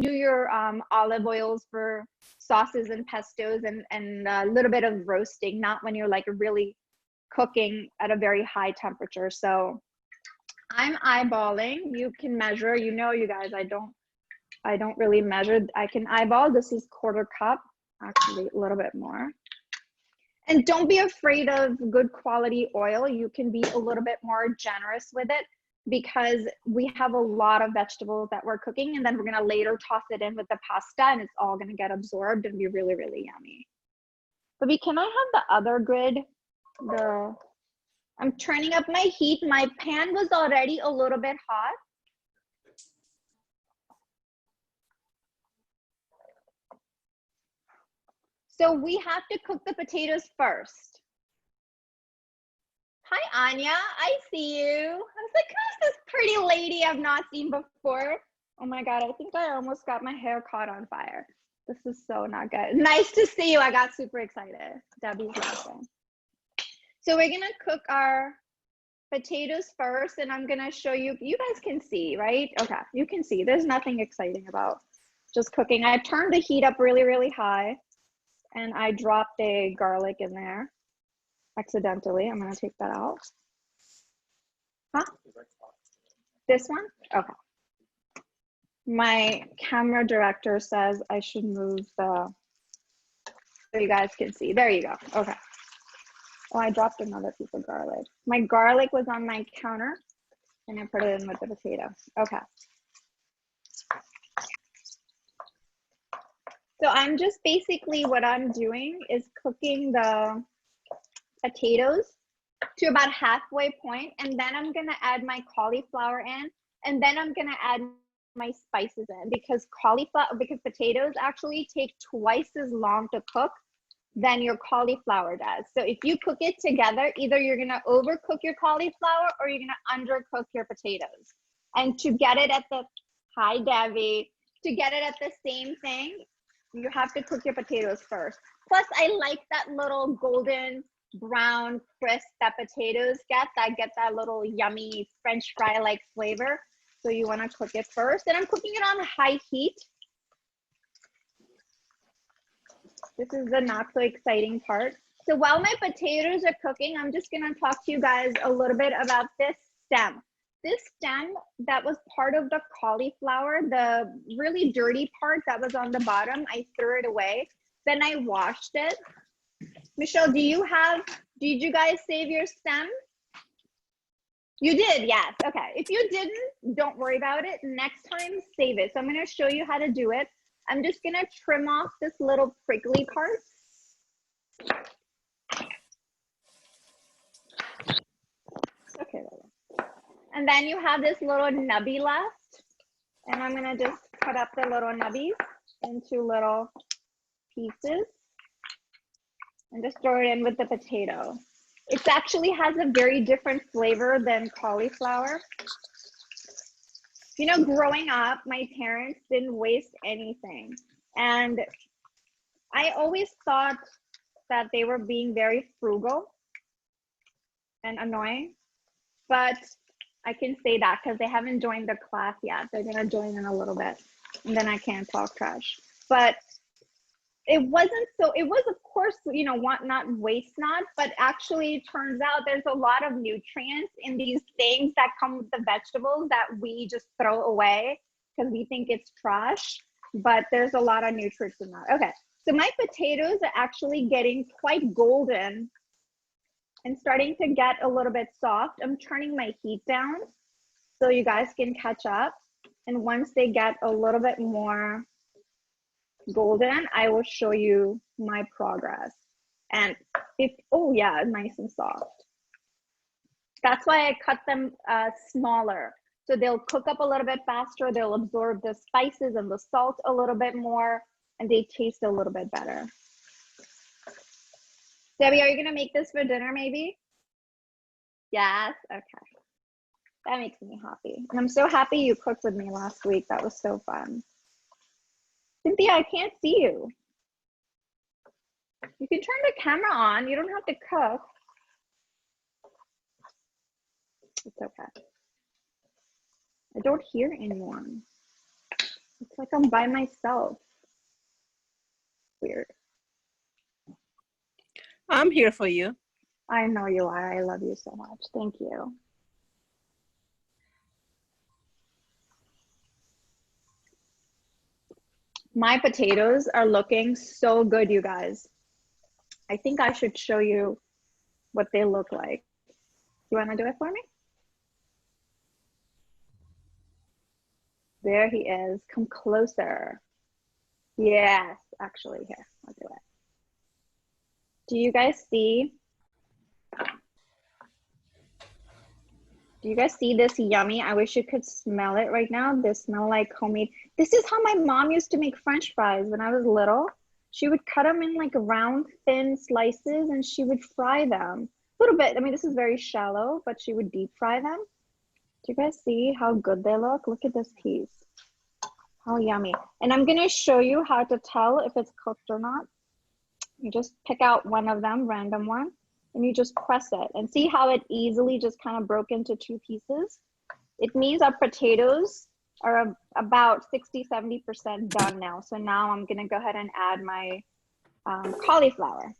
do your olive oils for sauces and pestos and a little bit of roasting, not when you're like really cooking at a very high temperature. So I'm eyeballing. You can measure, you know, you guys, I don't really measure. I can eyeball. This is 1/4 cup, actually a little bit more. And don't be afraid of good quality oil. You can be a little bit more generous with it because we have a lot of vegetables that we're cooking, and then we're gonna later toss it in with the pasta and it's all gonna get absorbed and be really, really yummy. But can I have the other grid? I'm turning up my heat. My pan was already a little bit hot. So we have to cook the potatoes first. Hi, Anya, I see you. I was like, who's this pretty lady I've not seen before? Oh my God, I think I almost got my hair caught on fire. This is so not good. Nice to see you. I got super excited. Debbie's laughing. So we're gonna cook our potatoes first, and I'm gonna show you, you guys can see, right? Okay, you can see, there's nothing exciting about just cooking. I turned the heat up really, really high, and I dropped a garlic in there accidentally. I'm gonna take that out. Huh? This one? Okay. My camera director says I should move the, so you guys can see. There you go. Okay. Oh, I dropped another piece of garlic. My garlic was on my counter and I put it in with the potato. Okay. So I'm just basically, what I'm doing is cooking the potatoes to about halfway point, and then I'm gonna add my cauliflower in, and then I'm gonna add my spices in, because potatoes actually take twice as long to cook than your cauliflower does. So if you cook it together, either you're gonna overcook your cauliflower or you're gonna undercook your potatoes. And to get it at the, hi Debbie, to get it at the same thing, you have to cook your potatoes first. Plus, I like that little golden brown crisp that potatoes get that little yummy French fry-like flavor. So you wanna cook it first. And I'm cooking it on high heat. This is the not so exciting part. So while my potatoes are cooking, I'm just gonna talk to you guys a little bit about this stem. This stem that was part of the cauliflower, the really dirty part that was on the bottom, I threw it away. Then I washed it. Michelle, did you guys save your stem? You did, yes, okay. If you didn't, don't worry about it. Next time, save it. So I'm gonna show you how to do it. I'm just gonna trim off this little prickly part. Okay, and then you have this little nubby left. And I'm gonna just cut up the little nubbies into little pieces and just throw it in with the potato. It actually has a very different flavor than cauliflower. You know, growing up, my parents didn't waste anything. And I always thought that they were being very frugal and annoying. But I can say that because they haven't joined the class yet. They're gonna join in a little bit. And then I can't talk trash. But it wasn't so, it was of course, you know, not waste not, but actually it turns out there's a lot of nutrients in these things that come with the vegetables that we just throw away because we think it's trash, but there's a lot of nutrients in that. Okay, so my potatoes are actually getting quite golden and starting to get a little bit soft. I'm turning my heat down so you guys can catch up. And once they get a little bit more golden, I will show you my progress. And oh yeah, nice and soft. That's why I cut them smaller. So they'll cook up a little bit faster, they'll absorb the spices and the salt a little bit more, and they taste a little bit better. Debbie, are you gonna make this for dinner maybe? Yes, okay. That makes me happy. And I'm so happy you cooked with me last week. That was so fun. Cynthia, I can't see you. You can turn the camera on. You don't have to cook. It's okay. I don't hear anyone. It's like I'm by myself. Weird. I'm here for you. I know you are. I love you so much. Thank you. My potatoes are looking so good, you guys. I think I should show you what they look like. You want to do it for me? There he is. Come closer. Yes, actually, here, I'll do it. Do you guys see? Do you guys see this yummy? I wish you could smell it right now. They smell like homemade. This is how my mom used to make French fries when I was little. She would cut them in like round, thin slices and she would fry them. A little bit. I mean, this is very shallow, but she would deep fry them. Do you guys see how good they look? Look at this piece. How yummy. And I'm going to show you how to tell if it's cooked or not. You just pick out one of them, random one, and you just press it and see how it easily just kind of broke into two pieces. It means our potatoes are about 60–70% done now. So now I'm going to go ahead and add my cauliflower.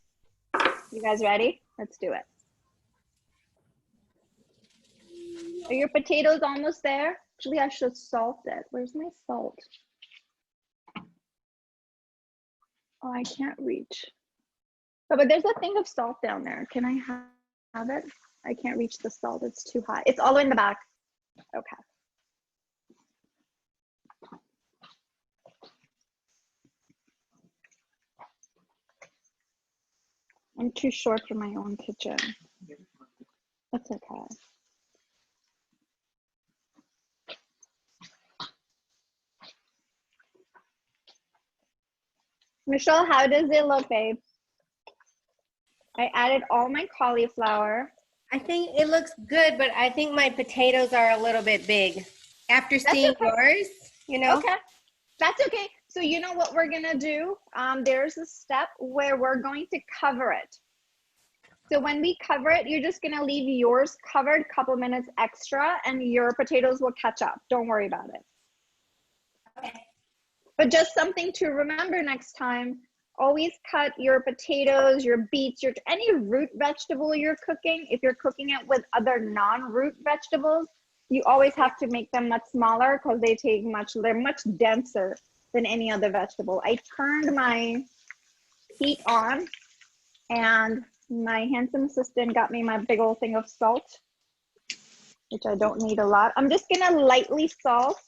You guys ready? Let's do it. Are your potatoes almost there? Actually, I should salt it. Where's my salt? Oh, I can't reach. Oh, but there's a thing of salt down there. Can I have it? I can't reach the salt. It's too high. It's all in the back. Okay. I'm too short for my own kitchen. That's okay. Michelle, how does it look, babe? I added all my cauliflower. I think it looks good, but I think my potatoes are a little bit big. After seeing yours, you know? Okay, that's okay. So you know what we're gonna do? There's a step where we're going to cover it. So when we cover it, you're just gonna leave yours covered a couple minutes extra and your potatoes will catch up. Don't worry about it. Okay. But just something to remember next time, always cut your potatoes, your beets, any root vegetable you're cooking. If you're cooking it with other non-root vegetables, you always have to make them much smaller because they're much denser than any other vegetable. I turned my heat on and my handsome assistant got me my big old thing of salt, which I don't need a lot. I'm just gonna lightly salt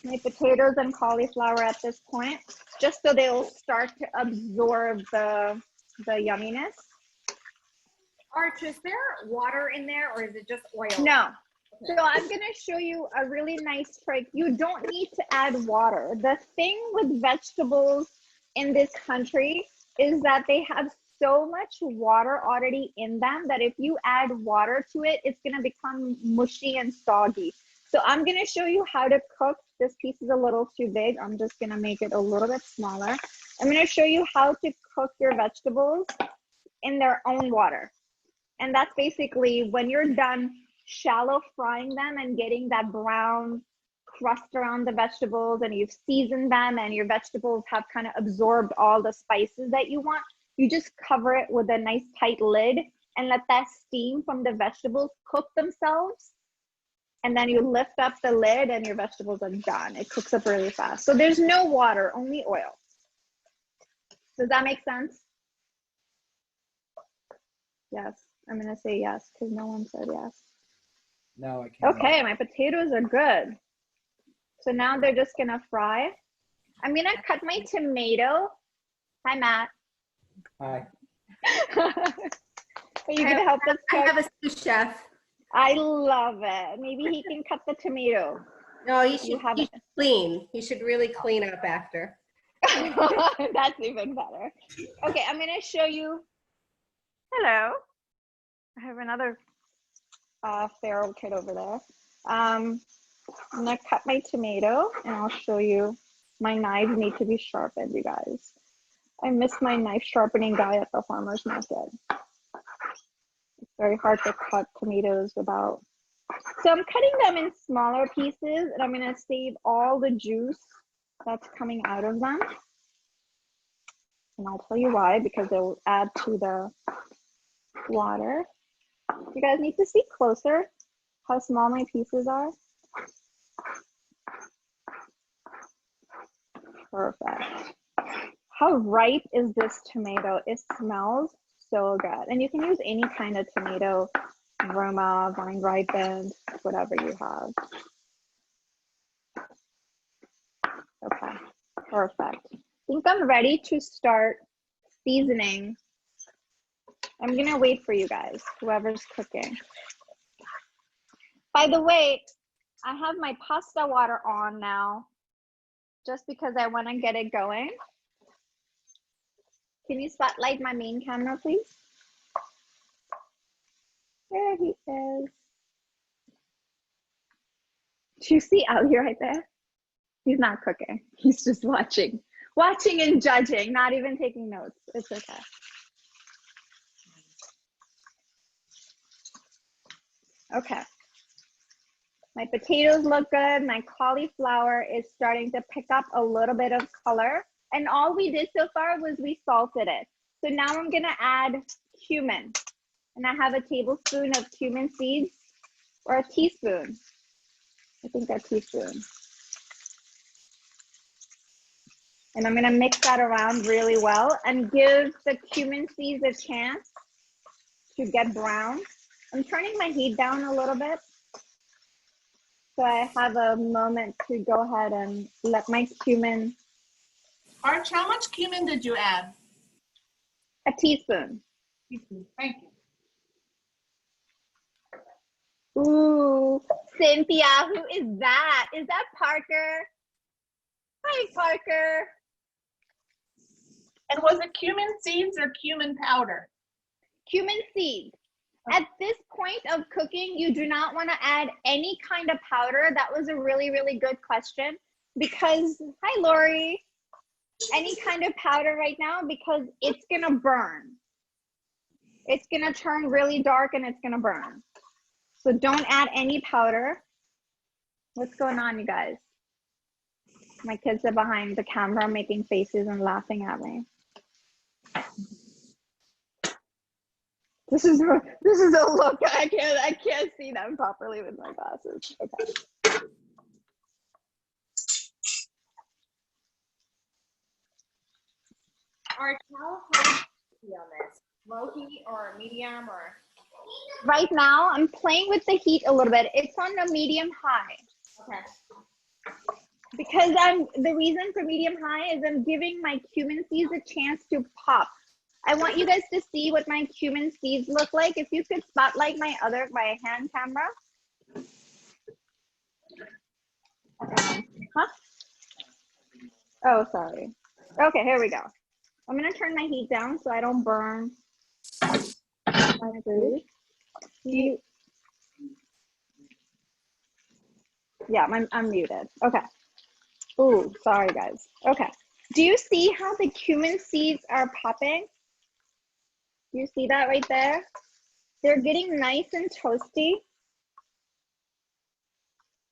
my potatoes and cauliflower at this point, just so they'll start to absorb the yumminess. Arch, is there water in there or is it just oil? No. So I'm gonna show you a really nice trick. You don't need to add water. The thing with vegetables in this country is that they have so much water already in them that if you add water to it, it's gonna become mushy and soggy. So I'm gonna show you how to cook. This piece is a little too big. I'm just gonna make it a little bit smaller. I'm gonna show you how to cook your vegetables in their own water. And that's basically when you're done shallow frying them and getting that brown crust around the vegetables and you've seasoned them and your vegetables have kind of absorbed all the spices that you want, you just cover it with a nice tight lid and let that steam from the vegetables cook themselves. And then you lift up the lid and your vegetables are done. It cooks up really fast. So there's no water, only oil. Does that make sense? Yes, I'm gonna say yes because no one said yes. No, I can't. Okay, my potatoes are good. So now they're just gonna fry. I'm gonna cut my tomato. Hi, Matt. Hi. Are you gonna help us cook? I have a sous chef. I love it. Maybe he can cut the tomato. No, you should clean. You should really clean up after. That's even better. Okay, I'm gonna show you. Hello. I have another feral kid over there. I'm gonna cut my tomato and I'll show you. My knives need to be sharpened, you guys. I miss my knife sharpening guy at the farmer's market. It's very hard to cut tomatoes without So I'm cutting them in smaller pieces, and I'm gonna save all the juice that's coming out of them. And I'll tell you why, because it will add to the water. You guys need to see closer how small my pieces are. Perfect. How ripe is this tomato? It smells so good. And you can use any kind of tomato, Roma, vine ripened, whatever you have. Okay, perfect. I think I'm ready to start seasoning. I'm gonna wait for you guys, whoever's cooking. By the way, I have my pasta water on now, just because I wanna get it going. Can you spotlight my main camera, please? There he is. Do you see Ali right there? He's not cooking. He's just watching. Watching and judging, not even taking notes. It's okay. Okay. My potatoes look good. My cauliflower is starting to pick up a little bit of color. And all we did so far was we salted it. So now I'm gonna add cumin. And I have a tablespoon of cumin seeds, or a teaspoon. I think a teaspoon. And I'm gonna mix that around really well and give the cumin seeds a chance to get brown. I'm turning my heat down a little bit, so I have a moment to go ahead and let my cumin. Arch, how much cumin did you add? A teaspoon. Thank you. Ooh, Cynthia, who is that? Is that Parker? Hi, Parker. And was it cumin seeds or cumin powder? Cumin seeds. At this point of cooking, you do not want to add any kind of powder. That was a really, really good question, because, hi, Lori, any kind of powder right now, because it's going to burn. It's going to turn really dark and it's going to burn. So don't add any powder. What's going on, you guys? My kids are behind the camera making faces and laughing at me. This is a look. I can't see them properly with my glasses. Okay. Arch, how hard is on this? Low heat or medium or? Right now, I'm playing with the heat a little bit. It's on a medium high. Okay. Because the reason for medium high is I'm giving my cumin seeds a chance to pop. I want you guys to see what my cumin seeds look like. If you could spotlight my hand camera. Huh? Oh, sorry. Okay, here we go. I'm gonna turn my heat down so I don't burn my food. Yeah, I'm muted. Okay. Ooh, sorry guys. Okay. Do you see how the cumin seeds are popping? Do you see that right there? They're getting nice and toasty.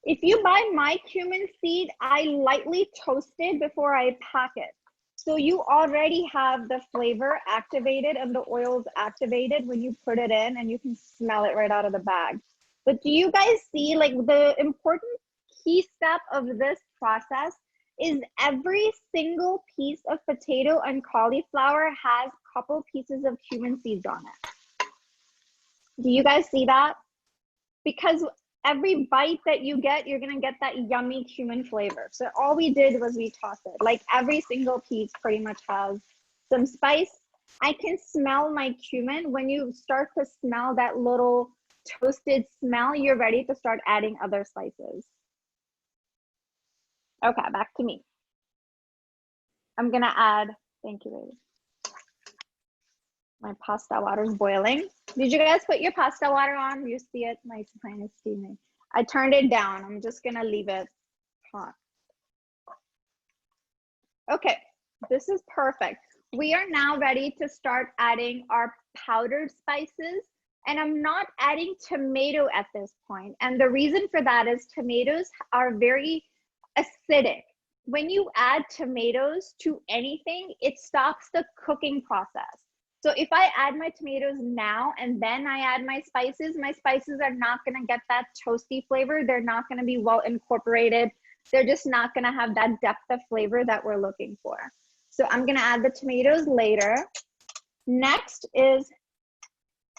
If you buy my cumin seed, I lightly toast it before I pack it. So you already have the flavor activated and the oils activated when you put it in, and you can smell it right out of the bag. But do you guys see, like, the important key step of this process is every single piece of potato and cauliflower has a couple pieces of cumin seeds on it. Do you guys see that? Because every bite that you get, you're gonna get that yummy cumin flavor. So all we did was we tossed it. Like every single piece pretty much has some spice. I can smell my cumin. When you start to smell that little toasted smell, you're ready to start adding other spices. Okay, back to me. I'm gonna add, thank you, baby. My pasta water is boiling. Did you guys put your pasta water on? You see it nice and steaming. I turned it down. I'm just gonna leave it hot. Okay, this is perfect. We are now ready to start adding our powdered spices And I'm not adding tomato at this point. And the reason for that is tomatoes are very acidic. When you add tomatoes to anything, it stops the cooking process. So if I add my tomatoes now and then I add my spices are not gonna get that toasty flavor. They're not gonna be well incorporated. They're just not gonna have that depth of flavor that we're looking for. So I'm gonna add the tomatoes later. Next is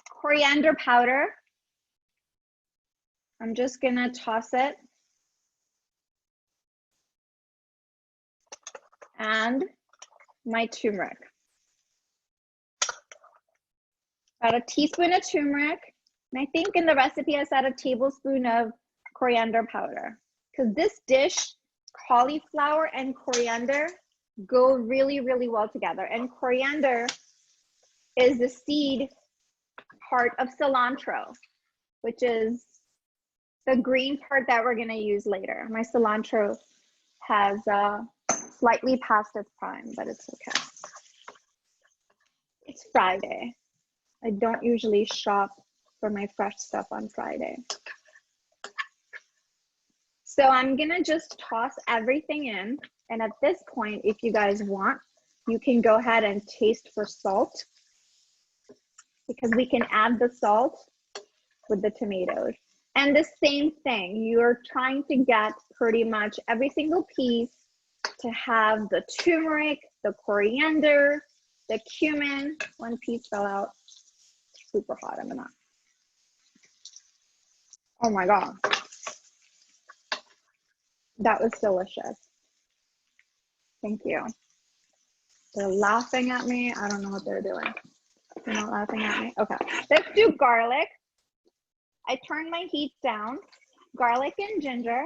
coriander powder. I'm just gonna toss it. And my turmeric. About a teaspoon of turmeric. And I think in the recipe I said a tablespoon of coriander powder. Because this dish, cauliflower and coriander go really, really well together. And coriander is the seed part of cilantro, which is the green part that we're gonna use later. My cilantro has slightly past its prime, but it's okay. It's Friday. I don't usually shop for my fresh stuff on Friday. So I'm gonna just toss everything in. And at this point, if you guys want, you can go ahead and taste for salt, because we can add the salt with the tomatoes. And the same thing, you're trying to get pretty much every single piece to have the turmeric, the coriander, the cumin. One piece fell out. Super hot, I'm gonna. Oh my God. That was delicious. Thank you. They're laughing at me. I don't know what they're doing. They're not laughing at me. Okay, let's do garlic. I turned my heat down. Garlic and ginger.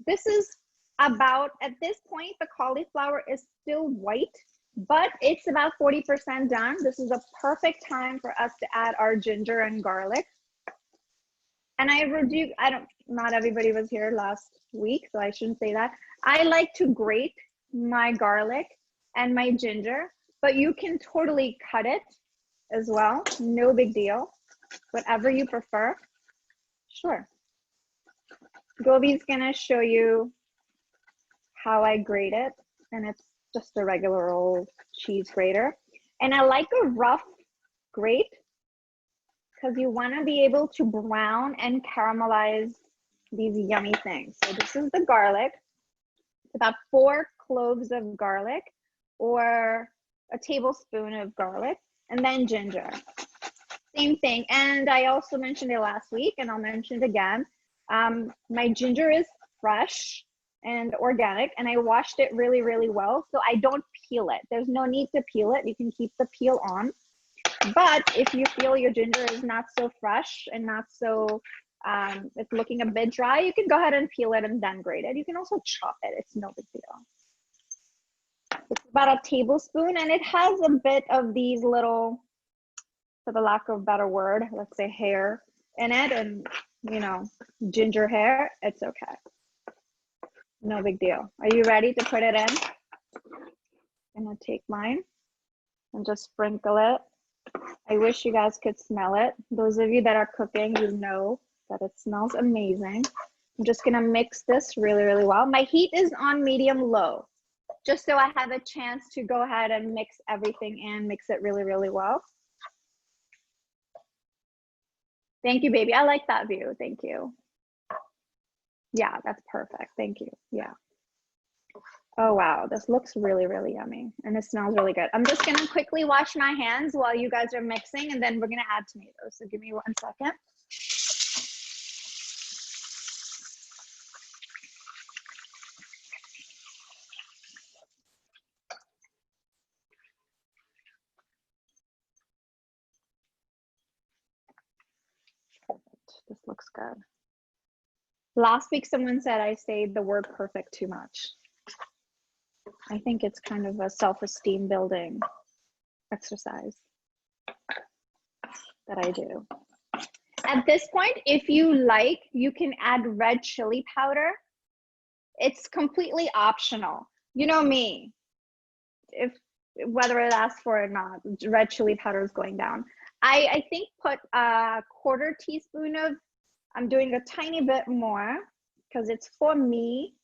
This is about, at this point, the cauliflower is still white, but it's about 40% done. This is a perfect time for us to add our ginger and garlic. And not everybody was here last week, so I shouldn't say that. I like to grate my garlic and my ginger, but you can totally cut it as well. No big deal. Whatever you prefer. Sure. Govi's gonna show you how I grate it, and it's just a regular old cheese grater. And I like a rough grate because you want to be able to brown and caramelize these yummy things. So this is the garlic. It's about 4 cloves of garlic or a tablespoon of garlic, and then ginger. Same thing. And I also mentioned it last week, and I'll mention it again. My ginger is fresh and organic, and I washed it really, really well. So I don't peel it. There's no need to peel it. You can keep the peel on. But if you feel your ginger is not so fresh and not so, it's looking a bit dry, you can go ahead and peel it and then grate it. You can also chop it. It's no big deal. It's about a tablespoon, and it has a bit of these little, for the lack of a better word, let's say hair in it, and you know, ginger hair. It's okay. No big deal. Are you ready to put it in? I'm gonna take mine and just sprinkle it. I wish you guys could smell it. Those of you that are cooking, you know that it smells amazing. I'm just gonna mix this really, really well. My heat is on medium low, just so I have a chance to go ahead and mix everything in, mix it really, really well. Thank you, baby. I like that view. Thank you. Yeah, that's perfect. Thank you. Yeah. Oh, wow. This looks really, really yummy. And it smells really good. I'm just going to quickly wash my hands while you guys are mixing, and then we're going to add tomatoes. So give me 1 second. Perfect. This looks good. Last week, someone said I say the word perfect too much. I think it's kind of a self-esteem building exercise that I do. At this point, if you like, you can add red chili powder. It's completely optional. You know me, whether it asks for it or not, red chili powder is going down. I think put a 1/4 teaspoon of, I'm doing a tiny bit more because it's for me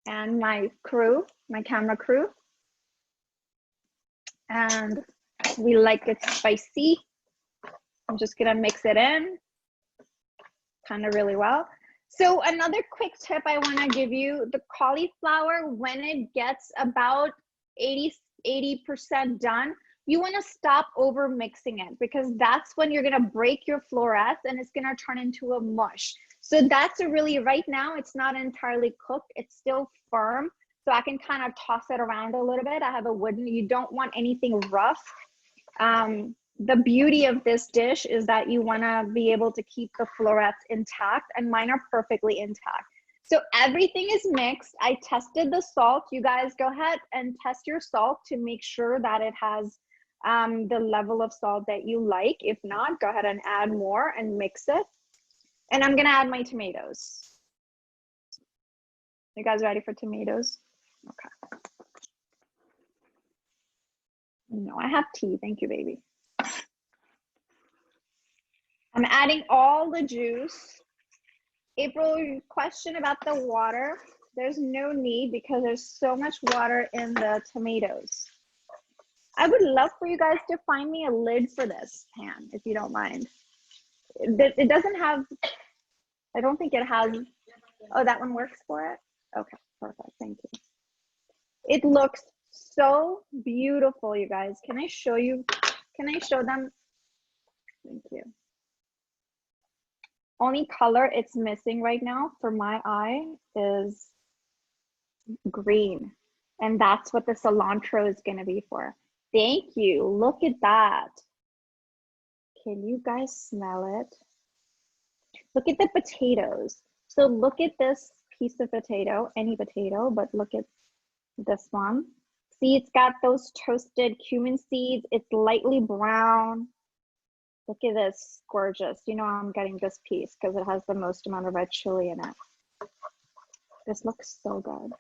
and my crew, my camera crew. And we like it spicy. I'm just gonna mix it in kind of really well. So another quick tip I want to give you, the cauliflower, when it gets about 80% done, you want to stop over mixing it, because that's when you're going to break your florets and it's going to turn into a mush. So that's a really, right now it's not entirely cooked, it's still firm, so I can kind of toss it around a little bit. I have a wooden, you don't want anything rough. The beauty of this dish is that you want to be able to keep the florets intact, and mine are perfectly intact. So everything is mixed. I tested the salt. You guys go ahead and test your salt to make sure that it has the level of salt that you like. If not, go ahead and add more and mix it. And I'm gonna add my tomatoes. You guys ready for tomatoes? Okay. No, I have tea. Thank you, baby. I'm adding all the juice. April, question about the water. There's no need because there's so much water in the tomatoes. I would love for you guys to find me a lid for this pan, if you don't mind. It doesn't have, I don't think it has, oh, that one works for it? Okay, perfect, thank you. It looks so beautiful, you guys. Can I show you, can I show them? Thank you. Only color it's missing right now for my eye is green. And that's what the cilantro is gonna be for. Thank you, look at that. Can you guys smell it? Look at the potatoes. So look at this piece of potato, any potato, but look at this one. See, it's got those toasted cumin seeds. It's lightly brown. Look at this, gorgeous. You know I'm getting this piece because it has the most amount of red chili in it. This looks so good.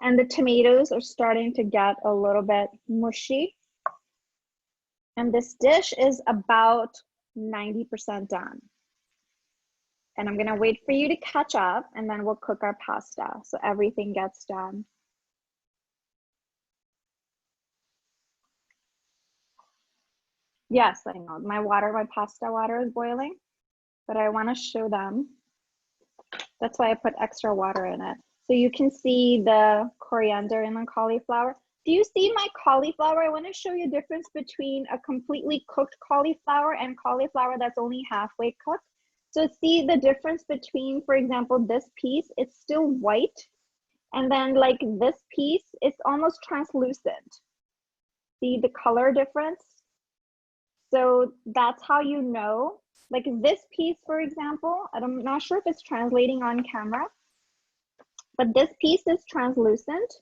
And the tomatoes are starting to get a little bit mushy. And this dish is about 90% done. And I'm gonna wait for you to catch up and then we'll cook our pasta so everything gets done. Yes, I know, my pasta water is boiling, but I wanna show them. That's why I put extra water in it. So you can see the coriander in the cauliflower. Do you see my cauliflower? I wanna show you a difference between a completely cooked cauliflower and cauliflower that's only halfway cooked. So see the difference between, for example, this piece, it's still white. And then like this piece, it's almost translucent. See the color difference? So that's how you know, like this piece, for example, I'm not sure if it's translating on camera, but this piece is translucent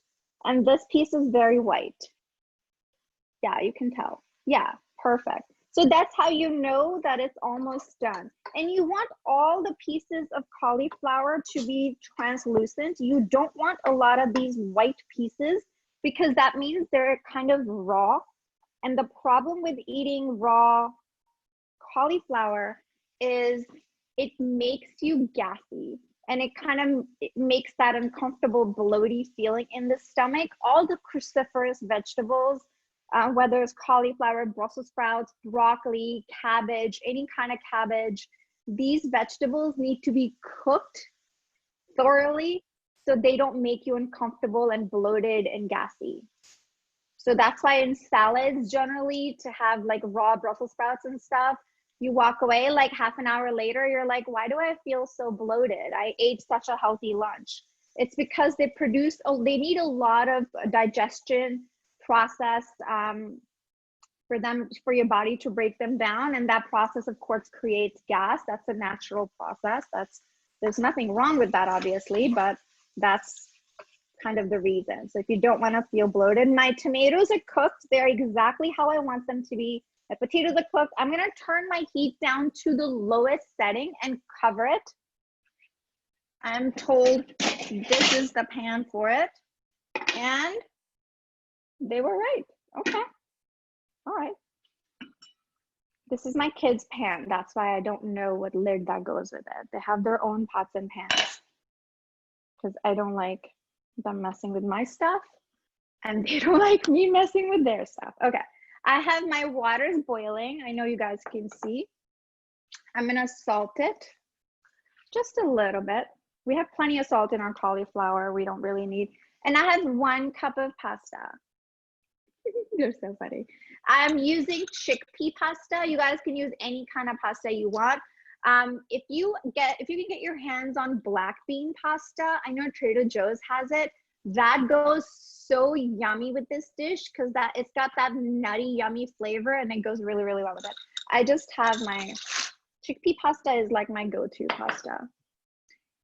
and this piece is very white. Yeah, you can tell. Yeah, perfect. So that's how you know that it's almost done. And you want all the pieces of cauliflower to be translucent. You don't want a lot of these white pieces because that means they're kind of raw. And the problem with eating raw cauliflower is it makes you gassy and it makes that uncomfortable bloaty feeling in the stomach. All the cruciferous vegetables, whether it's cauliflower, Brussels sprouts, broccoli, cabbage, any kind of cabbage, these vegetables need to be cooked thoroughly so they don't make you uncomfortable and bloated and gassy. So that's why in salads, generally, to have like raw Brussels sprouts and stuff, you walk away like half an hour later, you're like, why do I feel so bloated? I ate such a healthy lunch. It's because they need a lot of digestion process for your body to break them down. And that process, of course, creates gas. That's a natural process. There's nothing wrong with that, obviously, but that's kind of the reason. So if you don't want to feel bloated, my tomatoes are cooked. They're exactly how I want them to be. The potatoes are cooked. I'm going to turn my heat down to the lowest setting and cover it. I'm told this is the pan for it. And they were right. Okay. All right. This is my kids' pan. That's why I don't know what lid that goes with it. They have their own pots and pans because I don't like them messing with my stuff and they don't like me messing with their stuff. Okay, I have my water's boiling. I know you guys can see. I'm gonna salt it just a little bit. We have plenty of salt in our cauliflower. We don't really need, and I have 1 cup of pasta. You're so funny. I'm using chickpea pasta. You guys can use any kind of pasta you want. If you can get your hands on black bean pasta, I know Trader Joe's has it. That goes so yummy with this dish because it's got that nutty, yummy flavor, and it goes really, really well with it. I just have my chickpea pasta is like my go-to pasta.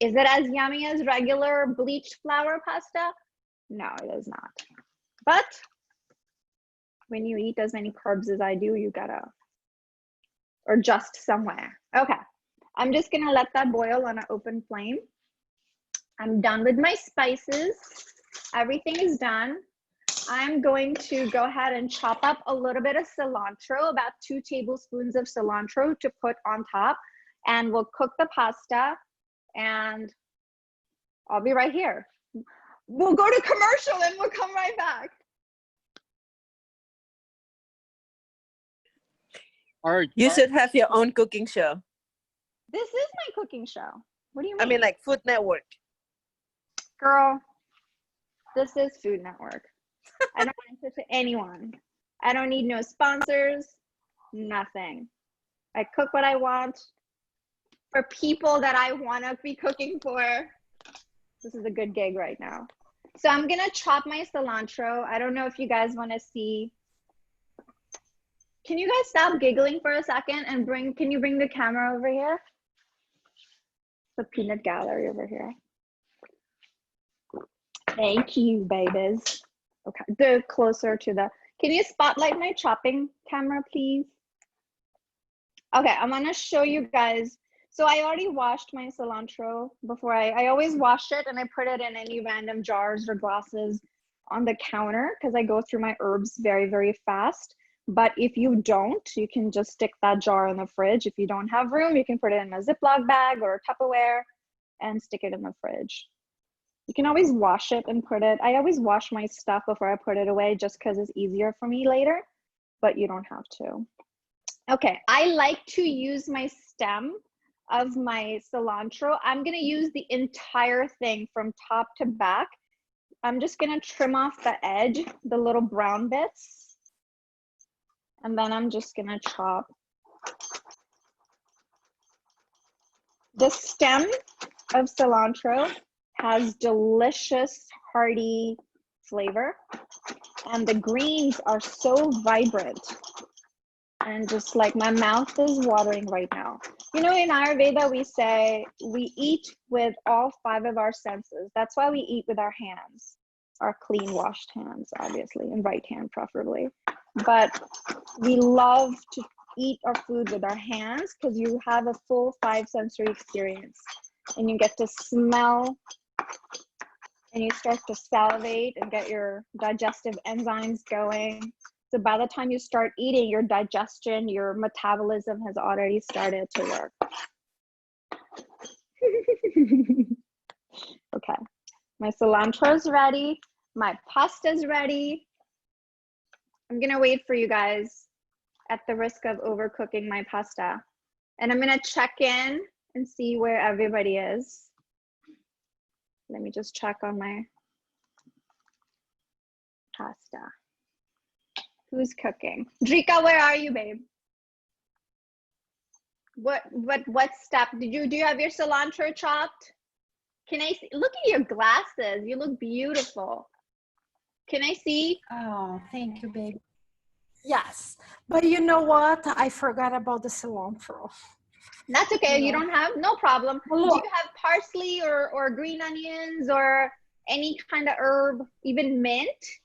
Is it as yummy as regular bleached flour pasta? No, it is not. But when you eat as many carbs as I do, you gotta adjust somewhere. Okay, I'm just gonna let that boil on an open flame. I'm done with my spices. Everything is done. I'm going to go ahead and chop up a little bit of cilantro, about 2 tablespoons of cilantro to put on top, and we'll cook the pasta, and I'll be right here. We'll go to commercial and we'll come right back. You should have your own cooking show. This is my cooking show. What do you mean? I mean, like Food Network. Girl, this is Food Network. I don't answer to anyone. I don't need no sponsors, nothing. I cook what I want for people that I want to be cooking for. This is a good gig right now. So I'm going to chop my cilantro. I don't know if you guys want to see. Can you guys stop giggling for a second and can you bring the camera over here? The peanut gallery over here. Thank you, babies. Okay, the closer to the, can you spotlight my chopping camera, please? Okay, I'm gonna show you guys. So I already washed my cilantro before I always wash it and I put it in any random jars or glasses on the counter because I go through my herbs very, very fast. But if you don't, you can just stick that jar in the fridge. If you don't have room, you can put it in a Ziploc bag or a Tupperware and stick it in the fridge. You can always wash it and put it. I always wash my stuff before I put it away just because it's easier for me later, but you don't have to. Okay, I like to use my stem of my cilantro. I'm gonna use the entire thing from top to back. I'm just gonna trim off the edge, the little brown bits. And then I'm just gonna chop. The stem of cilantro has delicious, hearty flavor. And the greens are so vibrant. And just like my mouth is watering right now. You know, in Ayurveda, we say we eat with all 5 of our senses. That's why we eat with our hands, our clean washed hands, obviously, and right hand preferably. But we love to eat our food with our hands because you have a full 5 sensory experience and you get to smell and you start to salivate and get your digestive enzymes going. So by the time you start eating, your digestion, your metabolism has already started to work. Okay, my cilantro is ready. My pasta is ready. I'm gonna wait for you guys at the risk of overcooking my pasta. And I'm gonna check in and see where everybody is. Let me just check on my pasta. Who's cooking? Drika, where are you, babe? What step? Do you have your cilantro chopped? Can I see? Look at your glasses. You look beautiful. Can I see? Oh, thank you, babe. Yes, but you know what? I forgot about the cilantro. That's okay. No. You don't have, no problem. Well, Do you have parsley or green onions or any kind of herb, even mint?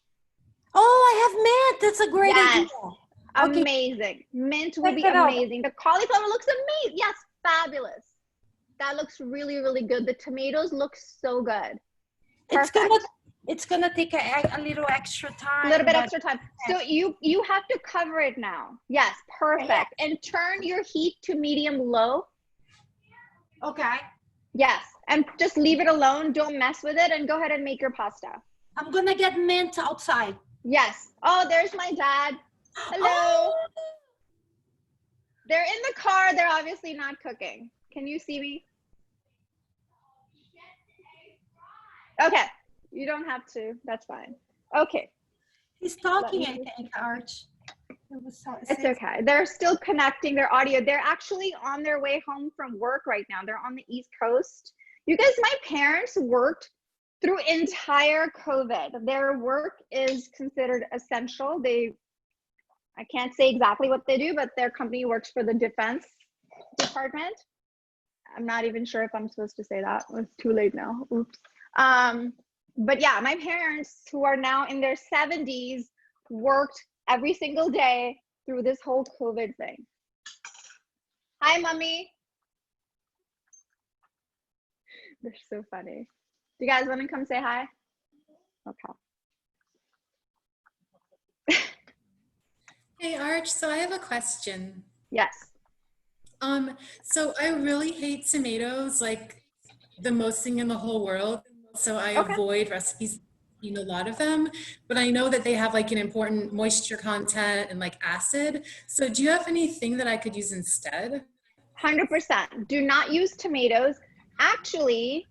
Oh, I have mint. That's a great Yes. idea. Okay. Amazing. Mint would Check be it out. amazing. The cauliflower looks amazing. Yes, fabulous. That looks really, really good. The tomatoes look so good. It's Perfect. It's gonna take a little extra time. A little bit but- extra time. So you have to cover it now. Yes, perfect. And turn your heat to medium low. Okay. Yes, and just leave it alone. Don't mess with it, and go ahead and make your pasta. I'm gonna get mint outside. Yes. Oh, there's my dad. Hello. Oh, They're in the car. They're obviously not cooking. Can you see me? Okay. You don't have to. That's fine. Okay. he's talking, Let I me- think, Arch. It's okay. They're still connecting their audio. They're actually on their way home from work right now. They're on the East Coast. You guys, my parents worked through entire COVID. Their work is considered essential. I can't say exactly what they do, but their company works for the Defense Department. I'm not even sure if I'm supposed to say that. It's too late now. Oops. But yeah, my parents, who are now in their 70s, worked every single day through this whole COVID thing. Hi, Mommy. They're so funny. Do you guys want to come say hi? Okay. Hey Arch, so I have a question. Yes. So I really hate tomatoes, like the most thing in the whole world. So I Okay. avoid recipes eating a lot of them, but I know that they have like an important moisture content and like acid. So do you have anything that I could use instead? 100%. Do not use tomatoes. Actually,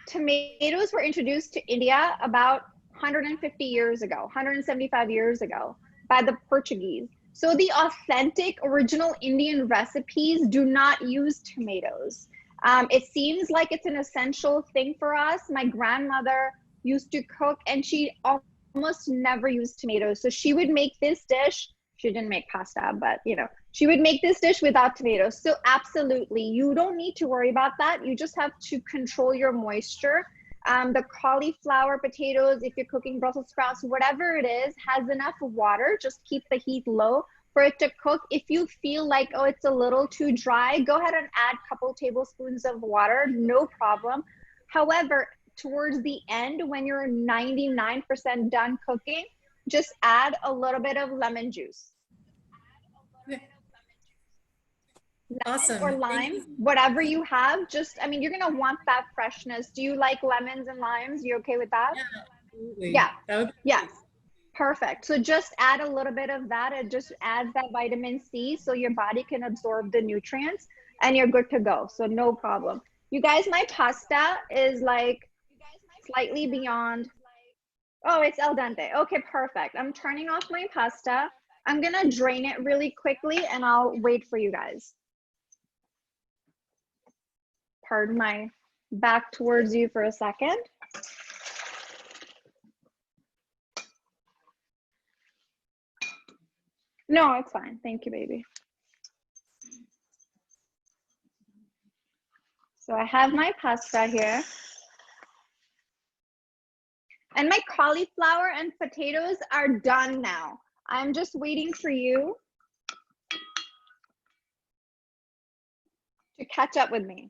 tomatoes were introduced to India about 150 years ago, 175 years ago by the Portuguese. So the authentic original Indian recipes do not use tomatoes. It seems like it's an essential thing for us. My grandmother used to cook and she almost never used tomatoes. So she would make this dish. She didn't make pasta, but you know, she would make this dish without tomatoes. So absolutely, you don't need to worry about that. You just have to control your moisture. The cauliflower, potatoes, if you're cooking Brussels sprouts, whatever it is, has enough water. Just keep the heat low for it to cook. If you feel like, oh, it's a little too dry, go ahead and add a couple tablespoons of water, no problem. However, towards the end, when you're 99% done cooking, just add a little bit of lemon juice. Awesome. Or Thank lime, you. whatever you have. Just, I mean, you're gonna want that freshness. Do you like lemons and limes? You okay with that? Yeah, absolutely. Yeah. That would be Yes. Perfect. So just add a little bit of that. It just adds that vitamin C so your body can absorb the nutrients and you're good to go. So no problem. You guys, my pasta is like slightly beyond. Oh, it's al dente. Okay, perfect. I'm turning off my pasta. I'm gonna drain it really quickly and I'll wait for you guys. Pardon my back towards you for a second. No, it's fine. Thank you, baby. So I have my pasta here. And my cauliflower and potatoes are done now. I'm just waiting for you to catch up with me.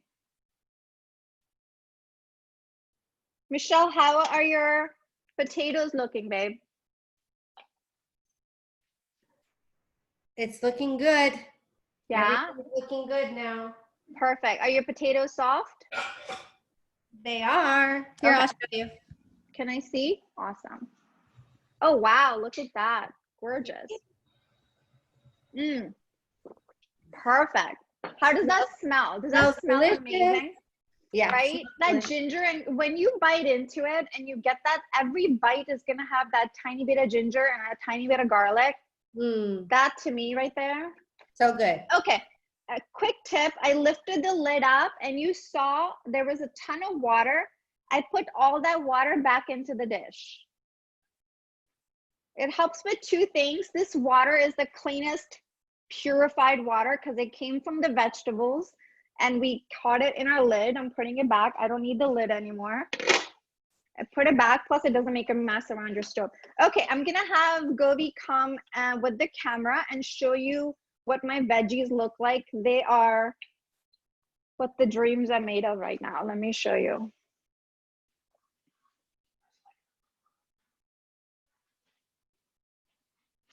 Michelle, how are your potatoes looking, babe? It's looking good. Yeah, Everything's looking good now. perfect. Are your potatoes soft? They are. Here, Okay. I'll show you. Can I see? Awesome. Oh, wow, look at that. Gorgeous. Perfect. How does that smell? Does that smell Smells delicious. amazing? Yeah. Right? That delicious. ginger, and when you bite into it and you get that, every bite is gonna have that tiny bit of ginger and a tiny bit of garlic. That to me right there. So good. Okay, a quick tip. I lifted the lid up and you saw there was a ton of water. I put all that water back into the dish. It helps with two things. This water is the cleanest purified water because it came from the vegetables and we caught it in our lid. I'm putting it back. I don't need the lid anymore. I put it back, plus it doesn't make a mess around your stove. Okay, I'm gonna have Govi come with the camera and show you what my veggies look like. They are what the dreams are made of right now. Let me show you.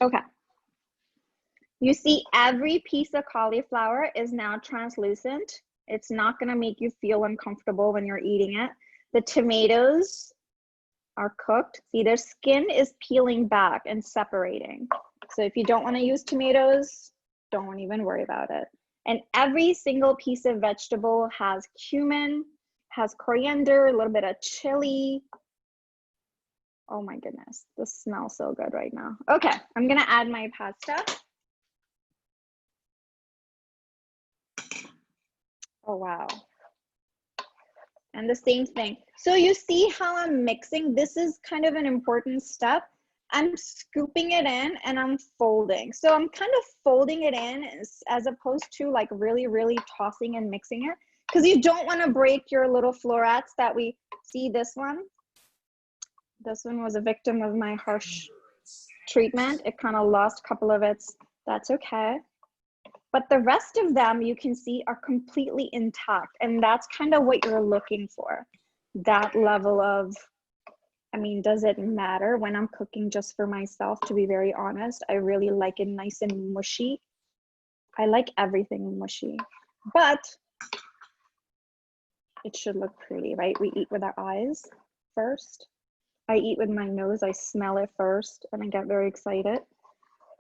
Okay. You see every piece of cauliflower is now translucent. It's not gonna make you feel uncomfortable when you're eating it. The tomatoes are cooked. See, their skin is peeling back and separating. So if you don't wanna use tomatoes, don't even worry about it. And every single piece of vegetable has cumin, has coriander, a little bit of chili. Oh my goodness, this smells so good right now. Okay, I'm gonna add my pasta. Oh, wow. And the same thing. So you see how I'm mixing? This is kind of an important step. I'm scooping it in and I'm folding. So I'm kind of folding it in as opposed to like really, really tossing and mixing it, because you don't want to break your little florets that we see. This one was a victim of my harsh treatment. It kind of lost a couple of its, that's okay. But the rest of them you can see are completely intact. And that's kind of what you're looking for. That level of, I mean, does it matter when I'm cooking just for myself? To be very honest, I really like it nice and mushy. I like everything mushy, but it should look pretty, right? We eat with our eyes first. I eat with my nose. I smell it first and I get very excited.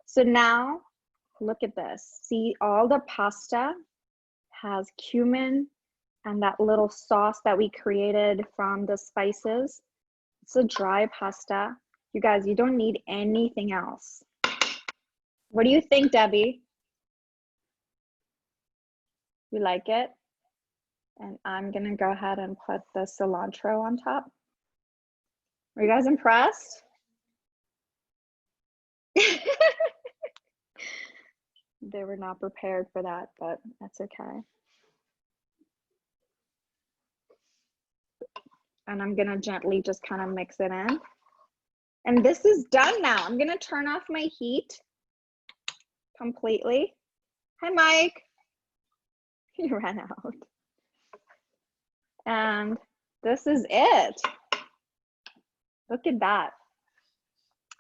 So now look at this. See, all the pasta has cumin and that little sauce that we created from the spices. It's a dry pasta. You guys, you don't need anything else. What do you think, Debbie? You like it? And I'm gonna go ahead and put the cilantro on top. Are you guys impressed? They were not prepared for that, but that's okay. And I'm gonna gently just kind of mix it in. And this is done now. I'm gonna turn off my heat completely. Hi, Mike. You ran out. And this is it. Look at that.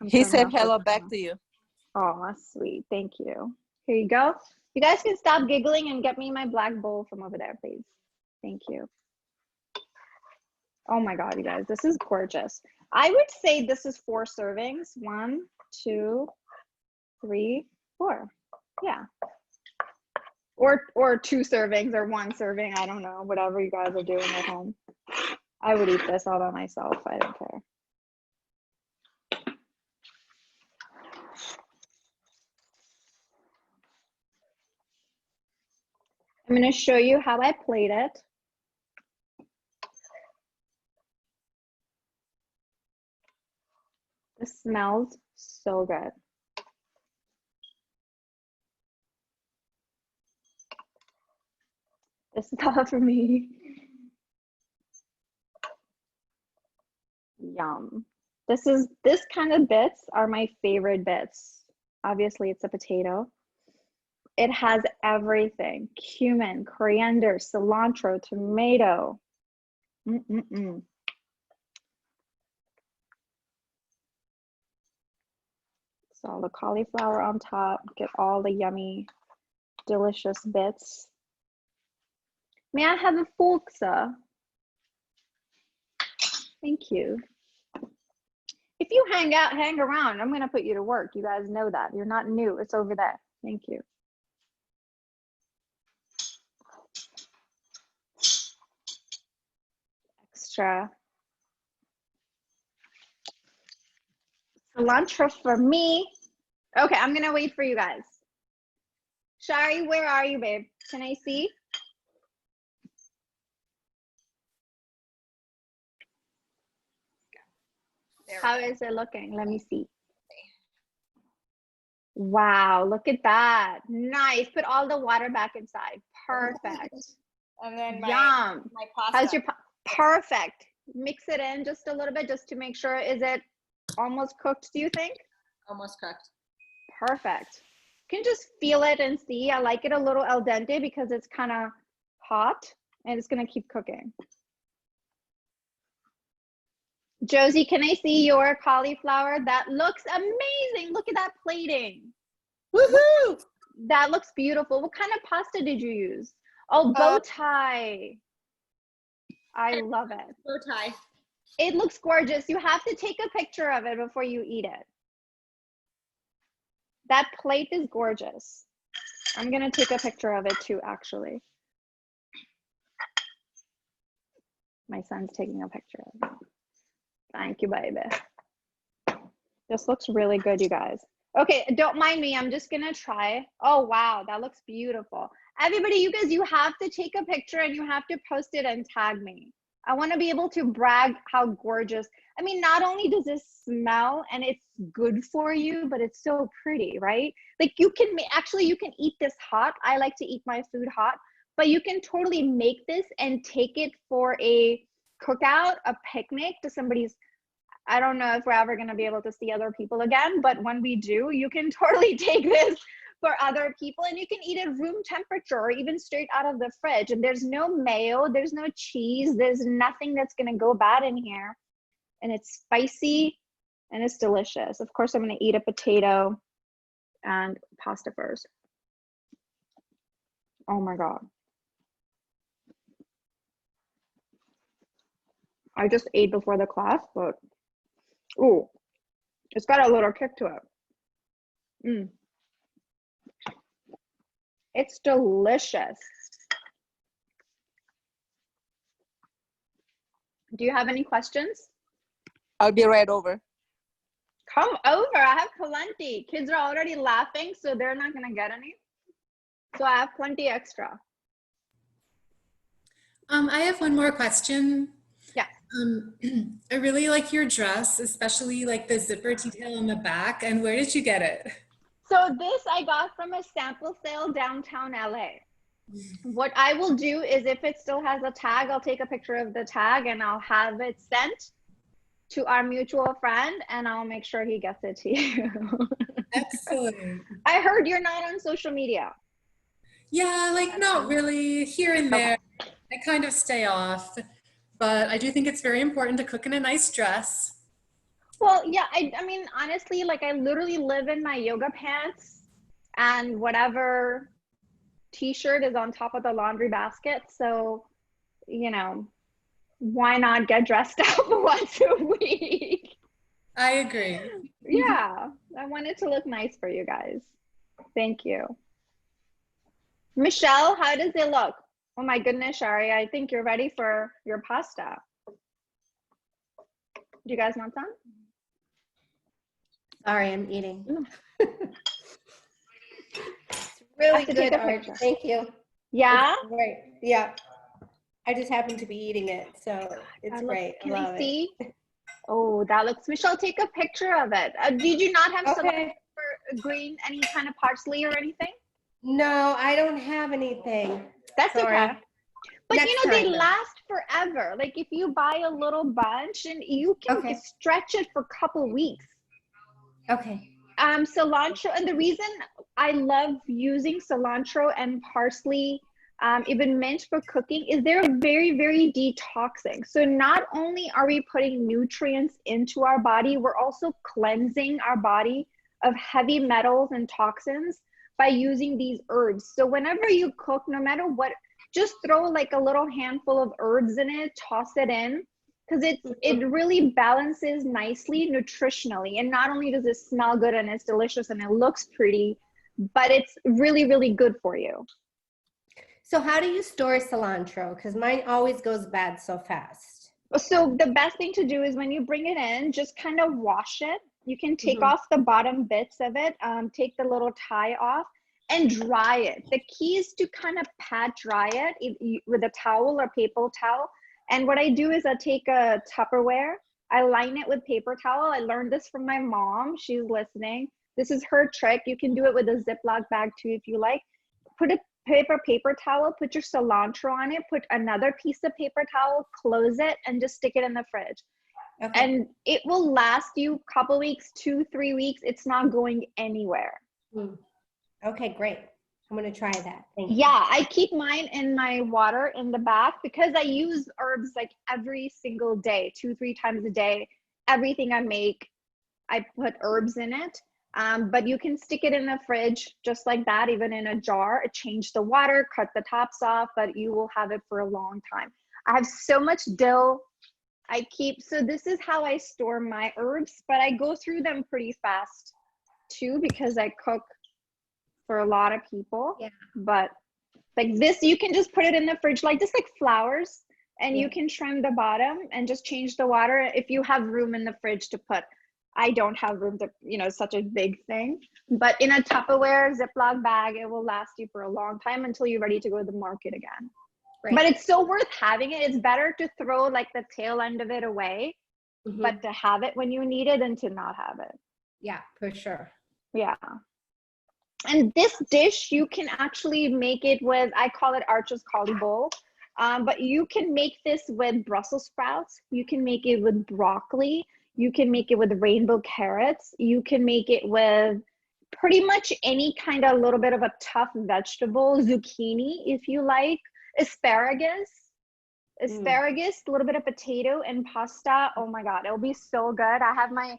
He said hello back to you. Oh, that's sweet. Thank you. Here you go. You guys can stop giggling and get me my black bowl from over there, please. Thank you. Oh my God, you guys, this is gorgeous. I would say this is 4 servings. 1, 2, 3, 4. Yeah. Or 2 servings or 1 serving. I don't know, whatever you guys are doing at home. I would eat this all by myself. I don't care. I'm going to show you how I plate it. This smells so good. This is all for me. Yum. This kind of bits are my favorite bits. Obviously, it's a potato. It has everything: cumin, coriander, cilantro, tomato. So the cauliflower on top, get all the yummy, delicious bits. May I have a fork, sir? Thank you. If you hang around, I'm gonna put you to work. You guys know that. You're not new, it's over there. Thank you. Extra cilantro for me. Okay, I'm gonna wait for you guys. Shari, where are you, babe? Can I see? How is it looking? Let me see. Wow, look at that. Nice. Put all the water back inside. Perfect. And then Yum. my pasta. How's your perfect? Mix it in just a little bit just to make sure. Is it almost cooked, do you think? Almost cooked. Perfect. You can just feel it and see. I like it a little al dente because it's kind of hot and it's going to keep cooking. Josie, can I see your cauliflower? That looks amazing. Look at that plating. Woohoo! That looks beautiful. What kind of pasta did you use? Oh, bow tie. I love it. Bow tie. It looks gorgeous. You have to take a picture of it before you eat it. That plate is gorgeous. I'm going to take a picture of it too, actually. My son's taking a picture of it. Thank you, baby. This looks really good, you guys. Okay, don't mind me. I'm just going to try. Oh, wow. That looks beautiful. Everybody, you guys, you have to take a picture and you have to post it and tag me. I want to be able to brag how gorgeous. I mean, not only does this smell and it's good for you, but it's so pretty, right? Like you can actually, you can eat this hot. I like to eat my food hot, but you can totally make this and take it for a cookout, a picnic to somebody's. I don't know if we're ever going to be able to see other people again, but when we do, you can totally take this for other people and you can eat it room temperature or even straight out of the fridge. And there's no mayo, there's no cheese, there's nothing that's going to go bad in here. And it's spicy and it's delicious. Of course, I'm going to eat a potato and pasta first. Oh my God. I just ate before the class, but ooh, it's got a little kick to it. It's delicious. Do you have any questions? I'll be right over. Come over. I have plenty. Kids are already laughing, so they're not going to get any. So I have plenty extra. I have one more question. Yeah. I really like your dress, especially like the zipper detail on the back. And where did you get it? So this I got from a sample sale downtown LA. What I will do is if it still has a tag, I'll take a picture of the tag and I'll have it sent to our mutual friend and I'll make sure he gets it to you. Excellent. I heard you're not on social media. Yeah, like not really, here and there. I kind of stay off, but I do think it's very important to cook in a nice dress. Well, yeah, I mean, honestly, like I literally live in my yoga pants and whatever t-shirt is on top of the laundry basket. So, you know, why not get dressed up once a week? I agree. Yeah, I want it to look nice for you guys. Thank you. Michelle, how does it look? Oh my goodness, Shari, I think you're ready for your pasta. Do you guys want some? Sorry, I'm eating. Mm. It's really I have to take good, a Arch. picture. Thank you. Yeah? It's great. Yeah. I just happen to be eating it, so it's great. Can I love I see? it. Oh, that looks, Michelle, take a picture of it. Did you not have some Okay. green, any kind of parsley or anything? No, I don't have anything. That's Sorry. okay. But Next you know, they time, then. last forever. Like if you buy a little bunch and you can Okay. stretch it for a couple weeks. Okay. Cilantro, and the reason I love using cilantro and parsley, even mint for cooking, is they're very, very detoxing. So not only are we putting nutrients into our body, we're also cleansing our body of heavy metals and toxins by using these herbs. So whenever you cook, no matter what, just throw like a little handful of herbs in it, toss it in, because it really balances nicely nutritionally. And not only does it smell good and it's delicious and it looks pretty, but it's really, really good for you. So how do you store cilantro? Because mine always goes bad so fast. So the best thing to do is when you bring it in, just kind of wash it. You can take off the bottom bits of it, take the little tie off and dry it. The key is to kind of pat dry it with a towel or paper towel. And what I do is I take a Tupperware, I line it with paper towel. I learned this from my mom. She's listening. This is her trick. You can do it with a Ziploc bag too if you like. Put a paper towel, put your cilantro on it, put another piece of paper towel, close it, and just stick it in the fridge. Okay. And it will last you a couple weeks, 2-3 weeks. It's not going anywhere. Okay, great. I'm gonna try that. Thank you. Yeah, I keep mine in my water in the bath because I use herbs like every single day, 2-3 times a day. Everything I make, I put herbs in it. But you can stick it in the fridge just like that, even in a jar. Change the water, cut the tops off, but you will have it for a long time. I have so much dill. So this is how I store my herbs, but I go through them pretty fast too because I cook for a lot of people. Yeah. But like this, you can just put it in the fridge, like just like flowers, and Yeah. you can trim the bottom and just change the water if you have room in the fridge to put. I don't have room to, such a big thing, but in a Tupperware Ziploc bag, it will last you for a long time until you're ready to go to the market again. Right. But it's so worth having it. It's better to throw like the tail end of it away, but to have it when you need it than to not have it. Yeah, for sure. Yeah. And this dish, you can actually make it with, I call it ArchT's Cauli Bowl, but you can make this with Brussels sprouts. You can make it with broccoli. You can make it with rainbow carrots. You can make it with pretty much any kind of little bit of a tough vegetable, zucchini, if you like, asparagus, a little bit of potato and pasta. Oh my God, it'll be so good. I have my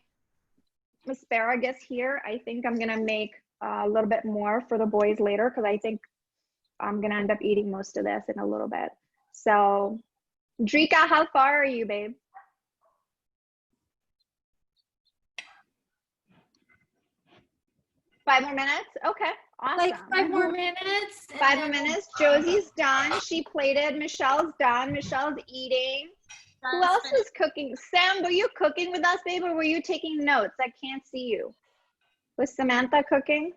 asparagus here. I think I'm gonna make a little bit more for the boys later because I think I'm gonna end up eating most of this in a little bit. So, Drika, how far are you, babe? 5 more minutes? Okay, awesome. Like 5 more minutes. 5 more minutes. Josie's done. She plated. Michelle's done. Michelle's eating. Who else was cooking? Sam, were you cooking with us, babe, or were you taking notes? I can't see you. Was Samantha cooking?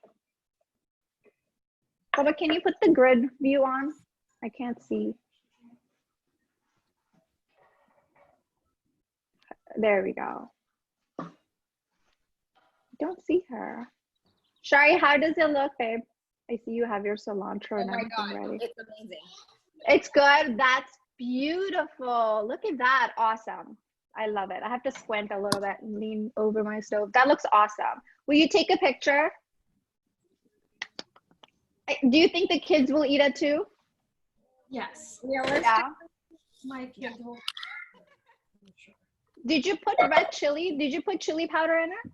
Baba, can you put the grid view on? I can't see. There we go. Don't see her. Shari, how does it look, babe? I see you have your cilantro and everything ready. It's amazing. It's good. That's beautiful. Look at that. Awesome. I love it. I have to squint a little bit and lean over my stove. That looks awesome. Will you take a picture? Do you think the kids will eat it too? Yes. Yeah. My kids will. Did you put red chili? Did you put chili powder in it?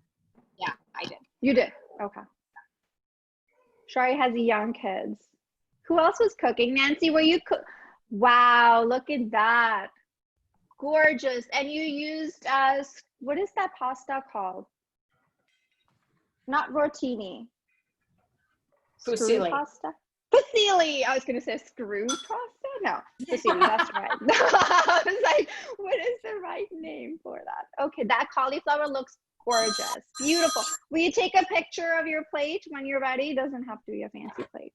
Yeah, I did. You did. Okay. Shari has young kids. Who else was cooking? Nancy, were you Wow, look at that. Gorgeous. And you used, what is that pasta called? Not rotini. Fusilli. Pasta? Fusilli. I was going to say screw pasta. No, fusilli. That's right. I was like, what is the right name for that? Okay, that cauliflower looks gorgeous. Beautiful. Will you take a picture of your plate when you're ready? It doesn't have to be a fancy plate.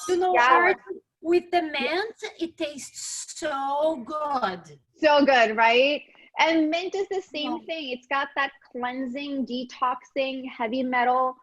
You know, Yeah. Art, with the mint, it tastes so good. So good, right? And mint is the same thing. It's got that cleansing, detoxing, heavy metal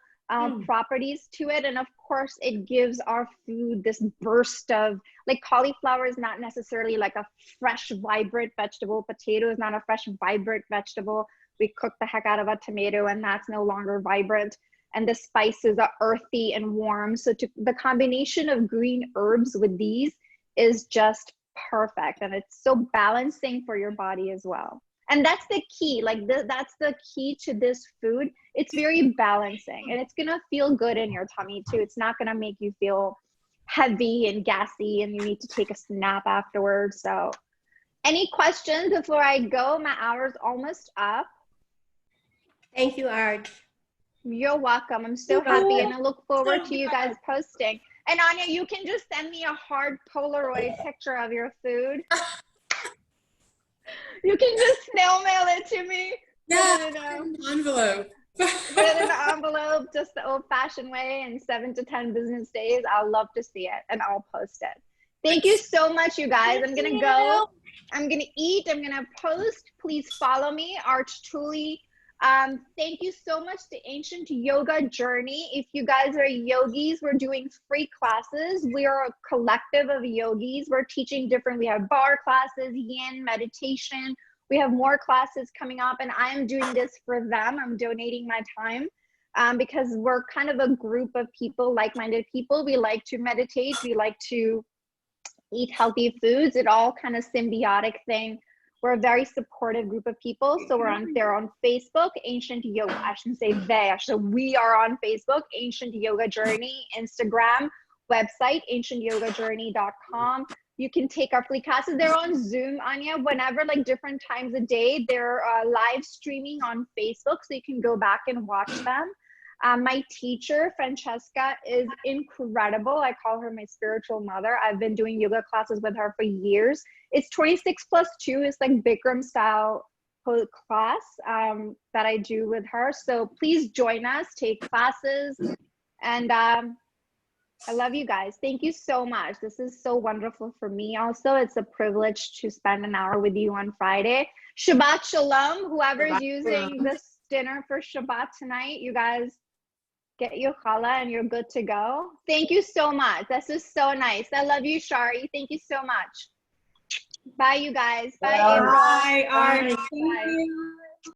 properties to it. And of course, it gives our food this burst of, like, cauliflower is not necessarily like a fresh, vibrant vegetable. Potato is not a fresh, vibrant vegetable. We cook the heck out of a tomato and that's no longer vibrant. And the spices are earthy and warm. So the combination of green herbs with these is just perfect. And it's so balancing for your body as well. And that's the key. Like that's the key to this food. It's very balancing and it's gonna feel good in your tummy too. It's not gonna make you feel heavy and gassy and you need to take a nap afterwards. So any questions before I go? My hour's almost up. Thank you, Arch. You're welcome. I'm so happy and I look forward to you guys posting. And Anya, you can just send me a hard Polaroid picture of your food. You can just snail mail it to me. Yeah, Put it in an envelope. put it in an envelope, just the old-fashioned way, in 7 to 10 business days. I'll love to see it and I'll post it. Thank you so much, you guys. I'm gonna go. I'm gonna eat. I'm gonna post. Please follow me, ArchT. Thank you so much to Ancient Yoga Journey. If you guys are yogis, we're doing free classes. We are a collective of yogis. We're teaching different, we have bar classes, yin, meditation. We have more classes coming up and I'm doing this for them. I'm donating my time. because we're kind of a group of people, like-minded people. We like to meditate. We like to eat healthy foods. It all kind of symbiotic thing. We're a very supportive group of people. So they're on Facebook, Ancient Yoga. I shouldn't say they, actually we are on Facebook, Ancient Yoga Journey, Instagram, website, ancientyogajourney.com. You can take our free classes. They're on Zoom, Anya, whenever, like different times a day. They're live streaming on Facebook, so you can go back and watch them. My teacher, Francesca, is incredible. I call her my spiritual mother. I've been doing yoga classes with her for years. It's 26+2. It's like Bikram style class that I do with her. So please join us, take classes. And I love you guys. Thank you so much. This is so wonderful for me. Also, it's a privilege to spend an hour with you on Friday. Shabbat Shalom. Whoever's using this dinner for Shabbat tonight, you guys get your challah and you're good to go. Thank you so much. This is so nice. I love you, Shari. Thank you so much. Bye, you guys. Bye, April. Bye, Arnie. Bye. Thank you.